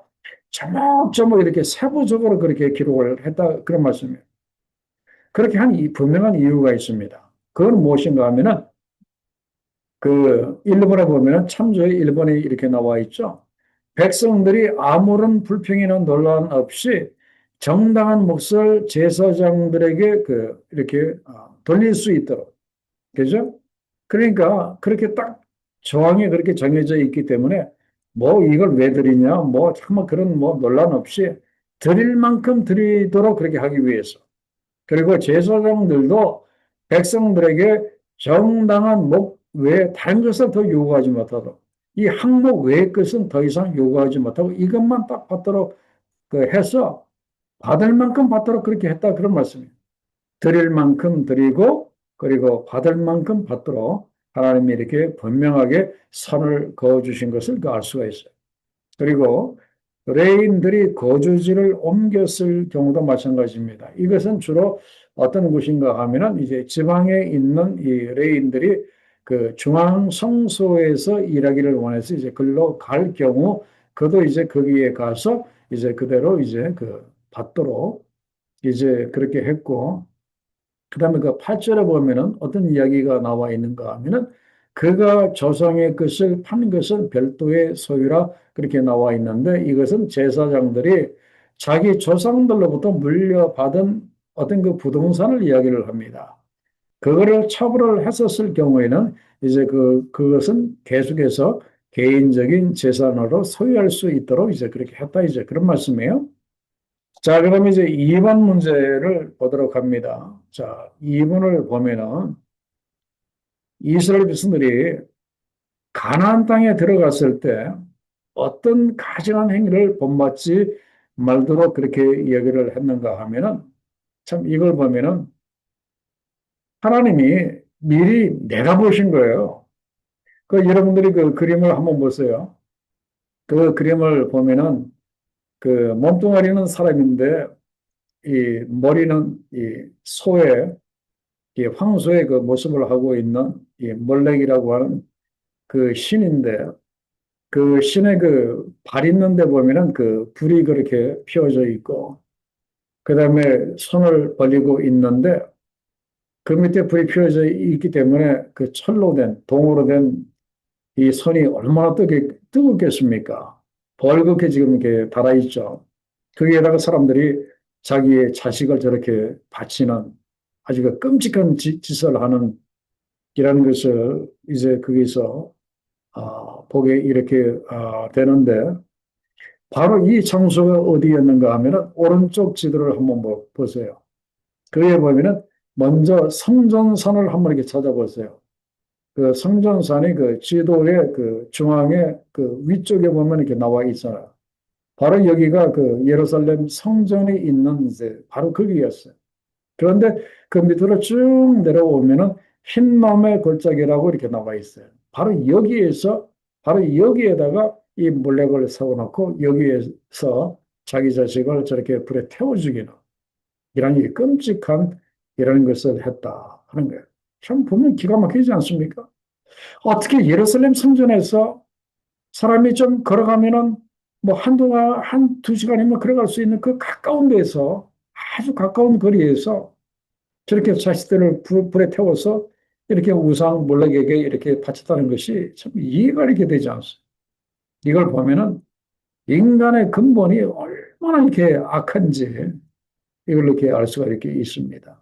조목조목 이렇게 세부적으로 그렇게 기록을 했다 그런 말씀이에요. 그렇게 한 분명한 이유가 있습니다. 그건 무엇인가 하면은 그 일본에 보면은 참조의 일본에 이렇게 나와 있죠. 백성들이 아무런 불평이나 논란 없이 정당한 몫을 제사장들에게 이렇게 돌릴 수 있도록. 그죠? 그러니까 그렇게 딱 조항이 그렇게 정해져 있기 때문에 뭐 이걸 왜 드리냐, 뭐 정말 그런 뭐 논란 없이 드릴 만큼 드리도록 그렇게 하기 위해서. 그리고 제사장들도 백성들에게 정당한 목 외에 다른 것을 더 요구하지 못하도록 이 항목 외의 것은 더 이상 요구하지 못하고 이것만 딱 받도록 해서 받을 만큼 받도록 그렇게 했다 그런 말씀이에요. 드릴 만큼 드리고 그리고 받을 만큼 받도록 하나님이 이렇게 분명하게 선을 그어 주신 것을 알 수가 있어요. 그리고 레인들이 거주지를 옮겼을 경우도 마찬가지입니다. 이것은 주로 어떤 곳인가 하면은 이제 지방에 있는 이 레인들이 그 중앙 성소에서 일하기를 원해서 이제 글로 갈 경우 그도 이제 거기에 가서 이제 그대로 이제 받도록 이제 그렇게 했고 그다음에 그 8절에 보면은 어떤 이야기가 나와 있는가 하면은 그가 조상의 것을 판 것은 별도의 소유라 그렇게 나와 있는데 이것은 제사장들이 자기 조상들로부터 물려받은 어떤 그 부동산을 이야기를 합니다. 그거를 처분을 했었을 경우에는 이제 그것은 계속해서 개인적인 재산으로 소유할 수 있도록 이제 그렇게 했다 이제 그런 말씀이에요. 자, 그럼 이제 2번 문제를 보도록 합니다. 자, 2번을 보면은 이스라엘 백성들이 가나안 땅에 들어갔을 때 어떤 가증한 행위를 본받지 말도록 그렇게 이야기를 했는가 하면은 참 이걸 보면은 하나님이 미리 내다보신 거예요. 여러분들이 그 그림을 한번 보세요. 그 그림을 보면은 그 몸뚱아리는 사람인데 이 머리는 이 소의 이 황소의 그 모습을 하고 있는 이 몰렉이라고 하는 그 신인데 그 신의 그 발 있는 데 보면은 그 불이 그렇게 피어져 있고 그다음에 손을 벌리고 있는데 그 밑에 불이 피어져 있기 때문에 그 철로 된 동으로 된 이 손이 얼마나 뜨겁겠습니까? 벌겋게 지금 이렇게 달아있죠. 거기에다가 사람들이 자기의 자식을 저렇게 바치는 아주 그 끔찍한 짓을 하는 이라는 것을 이제 거기서 보게 이렇게 되는데 바로 이 장소가 어디였는가 하면은 오른쪽 지도를 한번 보세요. 거기에 보면은 먼저 성전산을 한번 이렇게 찾아보세요. 그 성전산이 그 지도의 그 중앙에 그 위쪽에 보면 이렇게 나와 있잖아요. 바로 여기가 그 예루살렘 성전이 있는 이제 바로 거기였어요. 그런데 그 밑으로 쭉 내려오면은 흰놈의 골짜기라고 이렇게 나와 있어요. 바로 여기에서, 바로 여기에다가 이 몰렉을 세워놓고 여기에서 자기 자식을 저렇게 불에 태워 죽이는 이런 이 끔찍한 이런 것을 했다 하는 거예요. 참 보면 기가 막히지 않습니까? 어떻게 예루살렘 성전에서 사람이 좀 걸어가면은 뭐 한두 시간이면 걸어갈 수 있는 그 가까운 데서 아주 가까운 거리에서 저렇게 자식들을 불에 태워서 이렇게 우상 몰락에게 이렇게 바쳤다는 것이 참 이해가 이렇게 되지 않습니다. 이걸 보면은 인간의 근본이 얼마나 이렇게 악한지 이걸 이렇게 알 수가 이렇게 있습니다.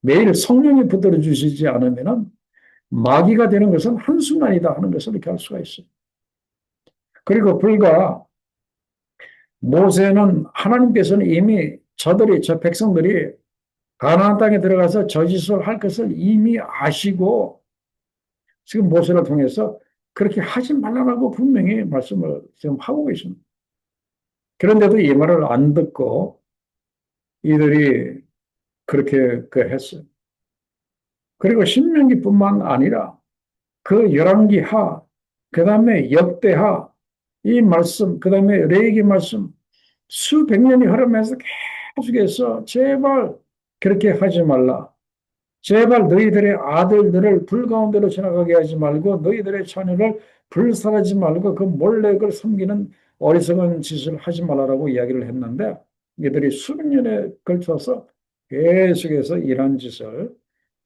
매일 성령이 붙들어 주시지 않으면은 마귀가 되는 것은 한순간이다 하는 것을 이렇게 알 수가 있어요. 그리고 불과 모세는 하나님께서는 이미 저 백성들이 가나안 땅에 들어가서 저짓을 할 것을 이미 아시고 지금 모세를 통해서 그렇게 하지 말라고 분명히 말씀을 지금 하고 계십니다. 그런데도 이 말을 안 듣고 이들이 그렇게 했어요. 그리고 신명기뿐만 아니라 그 열왕기하, 그 다음에 역대하, 이 말씀, 그 다음에 레위기 말씀 수백 년이 흐르면서 계속해서 제발 그렇게 하지 말라. 제발 너희들의 아들들을 불 가운데로 지나가게 하지 말고 너희들의 자녀를 불살하지 말고 그 몰렉을 섬기는 어리석은 짓을 하지 말라라고 이야기를 했는데 이들이 수백 년에 걸쳐서 계속해서 이런 짓을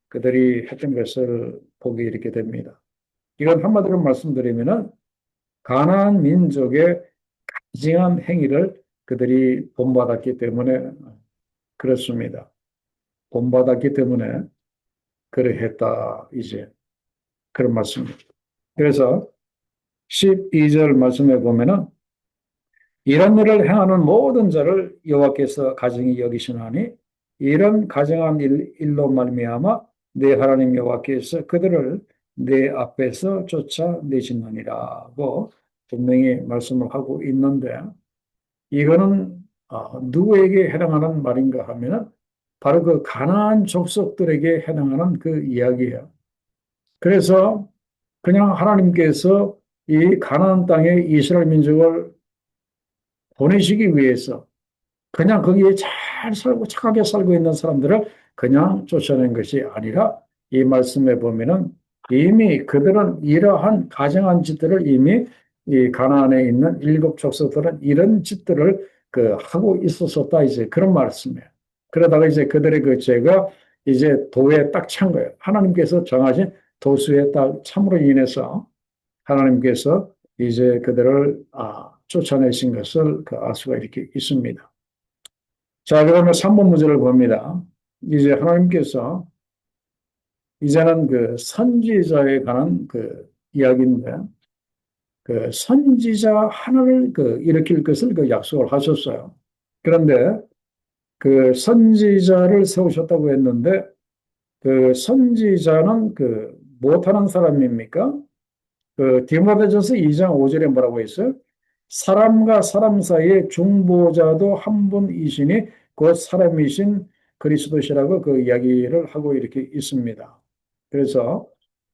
그들이 했던 것을 보게 이렇게 됩니다. 이건 한마디로 말씀드리면은 가나안 민족의 가증한 행위를 그들이 본받았기 때문에 그렇습니다. 본받았기 때문에 그러했다. 이제 그런 말씀입니다. 그래서 12절 말씀에 보면은 이런 일을 행하는 모든 자를 여호와께서 가증히 여기시나니 이런 가증한 일로 말미암아 내 하나님 여호와께서 그들을 내 앞에서 쫓아내시느니라고 분명히 말씀을 하고 있는데 이거는 누구에게 해당하는 말인가 하면은 바로 그 가나안 족속들에게 해당하는 그 이야기예요. 그래서 그냥 하나님께서 이 가나안 땅에 이스라엘 민족을 보내시기 위해서 그냥 거기에 잘 살고 착하게 살고 있는 사람들을 그냥 쫓아낸 것이 아니라 이 말씀에 보면은 이미 그들은 이러한 가증한 짓들을 이미 이 가나안에 있는 일곱 족속들은 이런 짓들을 그 하고 있었었다 이제 그런 말씀이에요. 그러다가 이제 그들의 그 죄가 이제 도에 딱 찬 거예요. 하나님께서 정하신 도수에 딱 참으로 인해서 하나님께서 이제 그들을 쫓아내신 것을 그 알 수가 이렇게 있습니다. 자, 그러면 3번 문제를 봅니다. 이제 하나님께서 이제는 그 선지자에 관한 그 이야기인데 그 선지자 하나를 그 일으킬 것을 그 약속을 하셨어요. 그런데 그 선지자를 세우셨다고 했는데 그 선지자는 그 못하는 사람입니까? 그 디모데전서 2장 5절에 뭐라고 했어요? 사람과 사람 사이의 중보자도 한 분이시니 곧 사람이신 그리스도시라고 그 이야기를 하고 이렇게 있습니다. 그래서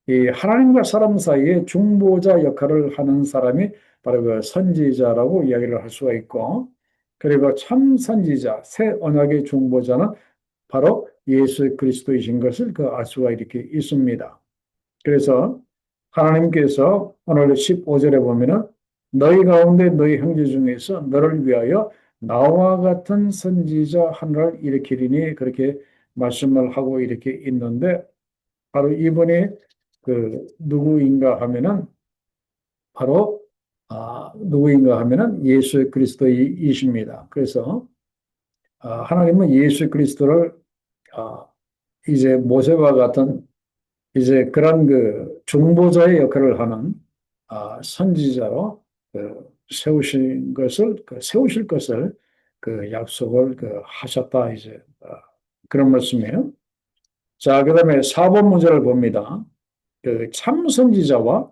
이 하나님과 사람 사이의 중보자 역할을 하는 사람이 바로 그 선지자라고 이야기를 할 수가 있고, 그리고 참 선지자, 새 언약의 중보자는 바로 예수 그리스도이신 것을 그 알 수가 이렇게 있습니다. 그래서 하나님께서 오늘 15절에 보면은 너희 가운데 너희 형제 중에서 너를 위하여 나와 같은 선지자 하나를 일으키리니 그렇게 말씀을 하고 이렇게 있는데 바로 이분이 그 누구인가 하면은 바로 누구인가 하면은 예수 그리스도이십니다. 그래서 하나님은 예수 그리스도를 아, 이제 모세와 같은 이제 그런 그 중보자의 역할을 하는 선지자로 세우신 것을 세우실 것을 그 약속을 그 하셨다 이제 그런 말씀이에요. 자, 그다음에 4번 문제를 봅니다. 그 참 선지자와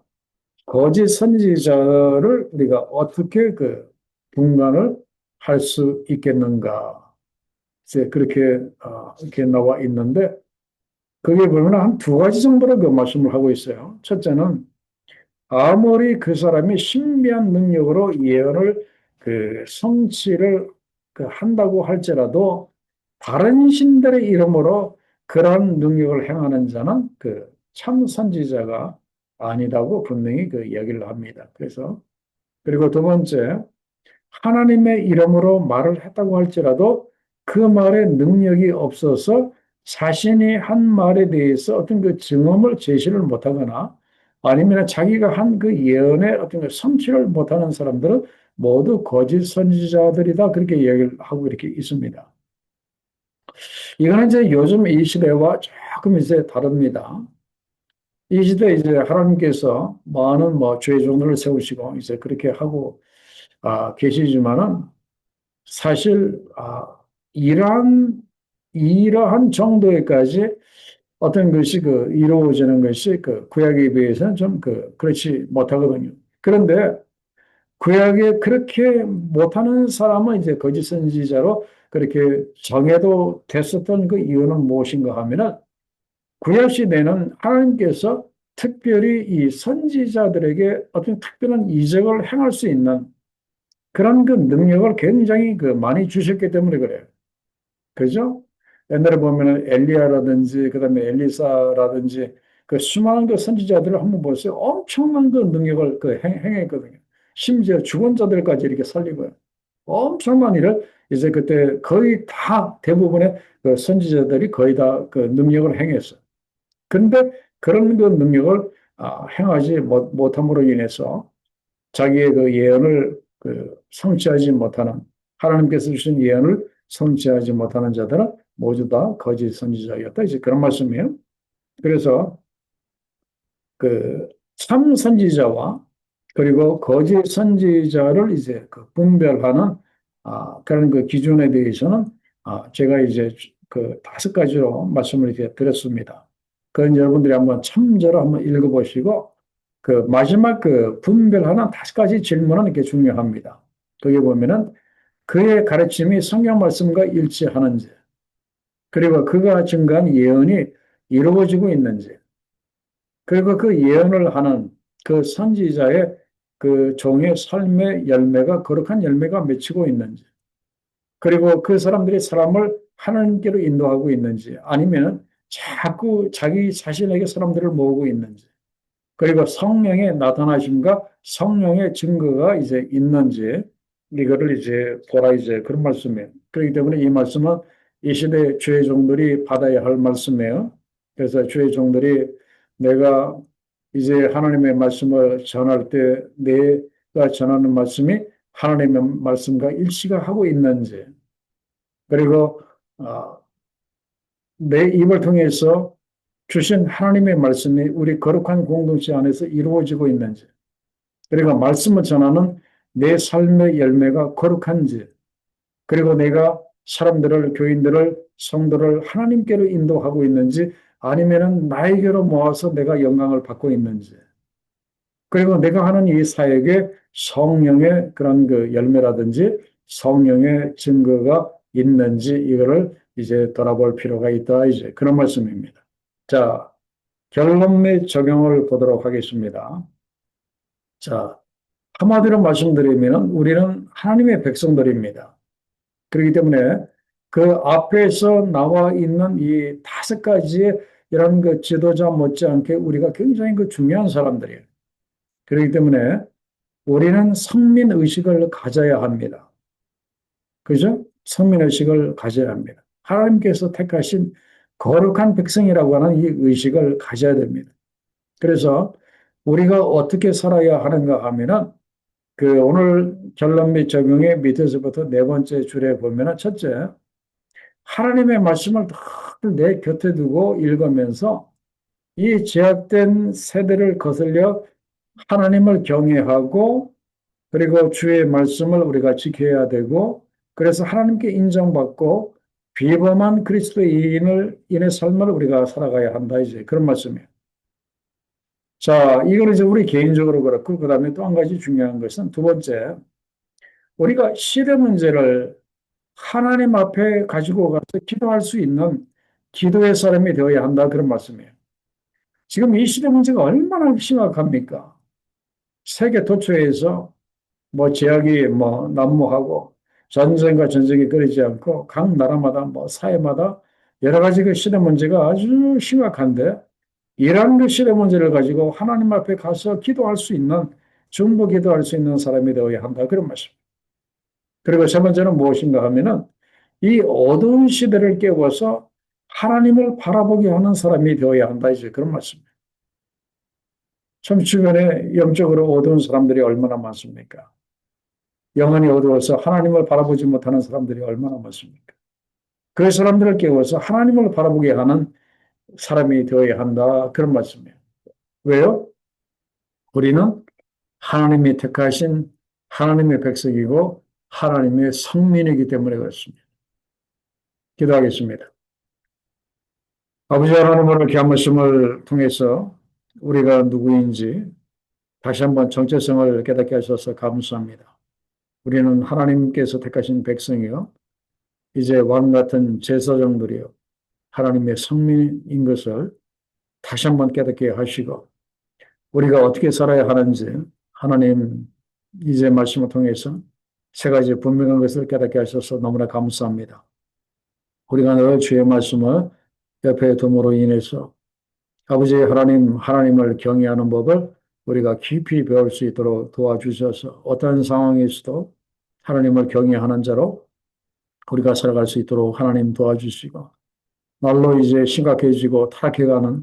거짓 선지자를 우리가 어떻게 그 분간을 할 수 있겠는가? 이제 그렇게 이렇게 나와 있는데 그게 보면 한 두 가지 정도로 그 말씀을 하고 있어요. 첫째는 아무리 그 사람이 신비한 능력으로 예언을 그 성취를 그 한다고 할지라도 다른 신들의 이름으로 그러한 능력을 행하는 자는 그 참 선지자가 아니라고 분명히 그 이야기를 합니다. 그래서 그리고 두 번째 하나님의 이름으로 말을 했다고 할지라도 그 말에 능력이 없어서 자신이 한 말에 대해서 어떤 그 증언을 제시를 못하거나 아니면 자기가 한 그 예언의 어떤 그 성취를 못하는 사람들은 모두 거짓 선지자들이다 그렇게 이야기를 하고 이렇게 있습니다. 이거는 이제 요즘 이 시대와 조금 이제 다릅니다. 이 시대 이제 하나님께서 많은 뭐 죄종들을 세우시고 이제 그렇게 하고 계시지만은 사실 이러한 정도에까지 어떤 것이 그 이루어지는 것이 그 구약에 비해서는 좀 그렇지 못하거든요. 그런데 구약에 그렇게 못하는 사람은 이제 거짓 선지자로 그렇게 정해도 됐었던 그 이유는 무엇인가 하면은 구약 시대는 하나님께서 특별히 이 선지자들에게 어떤 특별한 이적을 행할 수 있는 그런 그 능력을 굉장히 그 많이 주셨기 때문에 그래요. 그죠? 옛날에 보면은 엘리야라든지 그다음에 엘리사라든지 그 수많은 그 선지자들을 한번 보세요. 엄청난 그 능력을 그 행했거든요. 심지어 죽은 자들까지 이렇게 살리고요. 엄청난 일을 이제 그때 거의 다 대부분의 그 선지자들이 거의 다 그 능력을 행했어요. 그런데 그런 그 능력을 행하지 못함으로 인해서 자기의 그 예언을 그 성취하지 못하는 하나님께서 주신 예언을 성취하지 못하는 자들은 모두 다 거짓 선지자였다. 이제 그런 말씀이에요. 그래서 그 참 선지자와 그리고 거짓 선지자를 이제 그 분별하는 그런 그 기준에 대해서는 제가 이제 그 다섯 가지로 말씀을 이렇게 드렸습니다. 그건 여러분들이 한번 참조로 한번 읽어보시고 그 마지막 그 분별하는 다섯 가지 질문은 이렇게 중요합니다. 거기 보면은 그의 가르침이 성경 말씀과 일치하는지, 그리고 그가 증거한 예언이 이루어지고 있는지, 그리고 그 예언을 하는 그 선지자의 그 종의 삶의 열매가 거룩한 열매가 맺히고 있는지, 그리고 그 사람들이 사람을 하나님께로 인도하고 있는지, 아니면 자꾸 자기 자신에게 사람들을 모으고 있는지, 그리고 성령의 나타나심과 성령의 증거가 이제 있는지, 이거를 이제 보라, 이제 그런 말씀이에요. 그렇기 때문에 이 말씀은 이 시대 주의 종들이 받아야 할 말씀이에요. 그래서 주의 종들이 내가 이제 하나님의 말씀을 전할 때 내가 전하는 말씀이 하나님의 말씀과 일치가 하고 있는지, 그리고 어, 내 입을 통해서 주신 하나님의 말씀이 우리 거룩한 공동체 안에서 이루어지고 있는지, 그리고 말씀을 전하는 내 삶의 열매가 거룩한지, 그리고 내가 사람들을, 교인들을, 성도를 하나님께로 인도하고 있는지, 아니면은 나에게로 모아서 내가 영광을 받고 있는지, 그리고 내가 하는 이 사역에 성령의 그런 그 열매라든지 성령의 증거가 있는지, 이거를 이제 돌아볼 필요가 있다. 이제 그런 말씀입니다. 자, 결론 및 적용을 보도록 하겠습니다. 자, 한마디로 말씀드리면 우리는 하나님의 백성들입니다. 그렇기 때문에 그 앞에서 나와 있는 이 다섯 가지의 이런 그 지도자 못지않게 우리가 굉장히 그 중요한 사람들이에요. 그렇기 때문에 우리는 성민 의식을 가져야 합니다. 그죠? 성민 의식을 가져야 합니다. 하나님께서 택하신 거룩한 백성이라고 하는 이 의식을 가져야 됩니다. 그래서 우리가 어떻게 살아야 하는가 하면은 그 오늘 결론 및 적용의 밑에서부터 네 번째 줄에 보면은 첫째, 하나님의 말씀을 늘 내 곁에 두고 읽으면서 이 제약된 세대를 거슬려 하나님을 경외하고, 그리고 주의 말씀을 우리가 지켜야 되고, 그래서 하나님께 인정받고 비범한 그리스도인을 인의 삶을 우리가 살아가야 한다, 이제 그런 말씀이에요. 자, 이걸 이제 우리 개인적으로 그렇고, 그 다음에 또 한 가지 중요한 것은 두 번째, 우리가 시대 문제를 하나님 앞에 가지고 가서 기도할 수 있는 기도의 사람이 되어야 한다, 그런 말씀이에요. 지금 이 시대 문제가 얼마나 심각합니까? 세계 도처에서 뭐 제약이 뭐 난무하고 전쟁과 전쟁이 끊이지 않고 각 나라마다 뭐 사회마다 여러 가지 그 시대 문제가 아주 심각한데, 이러한 그 시대 문제를 가지고 하나님 앞에 가서 기도할 수 있는, 중보 기도할 수 있는 사람이 되어야 한다, 그런 말씀. 그리고 세 번째는 무엇인가 하면은 이 어두운 시대를 깨워서 하나님을 바라보게 하는 사람이 되어야 한다, 이제 그런 말씀입니다. 참 주변에 영적으로 어두운 사람들이 얼마나 많습니까? 영혼이 어두워서 하나님을 바라보지 못하는 사람들이 얼마나 많습니까? 그 사람들을 깨워서 하나님을 바라보게 하는 사람이 되어야 한다, 그런 말씀이에요. 왜요? 우리는 하나님이 택하신 하나님의 백성이고 하나님의 성민이기 때문에 그렇습니다. 기도하겠습니다. 아버지 하나님, 오늘 귀한 말씀을 통해서 우리가 누구인지 다시 한번 정체성을 깨닫게 하셔서 감사합니다. 우리는 하나님께서 택하신 백성이요, 이제 왕 같은 제사장들이요, 하나님의 성민인 것을 다시 한번 깨닫게 하시고, 우리가 어떻게 살아야 하는지 하나님 이제 말씀을 통해서 세 가지 분명한 것을 깨닫게 하셔서 너무나 감사합니다. 우리가 늘 주의 말씀을 옆에 둠으로 인해서 아버지 하나님, 하나님을 경외하는 법을 우리가 깊이 배울 수 있도록 도와주셔서 어떠한 상황에서도 하나님을 경외하는 자로 우리가 살아갈 수 있도록 하나님 도와주시고, 날로 이제 심각해지고 타락해가는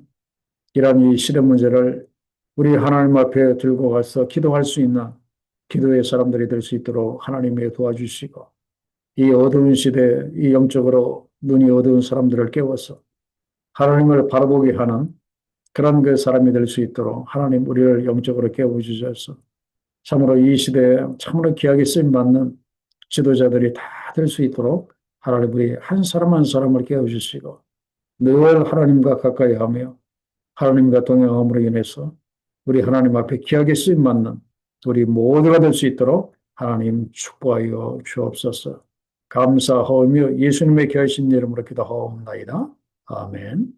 이러한 이 시대 문제를 우리 하나님 앞에 들고 가서 기도할 수 있는 기도의 사람들이 될 수 있도록 하나님이 도와주시고, 이 어두운 시대, 이 영적으로 눈이 어두운 사람들을 깨워서 하나님을 바라보게 하는 그런 그 사람이 될 수 있도록 하나님 우리를 영적으로 깨워주셔서 참으로 이 시대에 참으로 귀하게 쓰임받는 지도자들이 다 될 수 있도록 하나님 우리 한 사람 한 사람을 깨워주시고 늘 하나님과 가까이 하며 하나님과 동행함으로 인해서 우리 하나님 앞에 귀하게 쓰임받는 우리 모두가 될 수 있도록 하나님 축복하여 주옵소서. 감사하며 예수님의 귀하신 이름으로 기도하옵나이다. 아멘.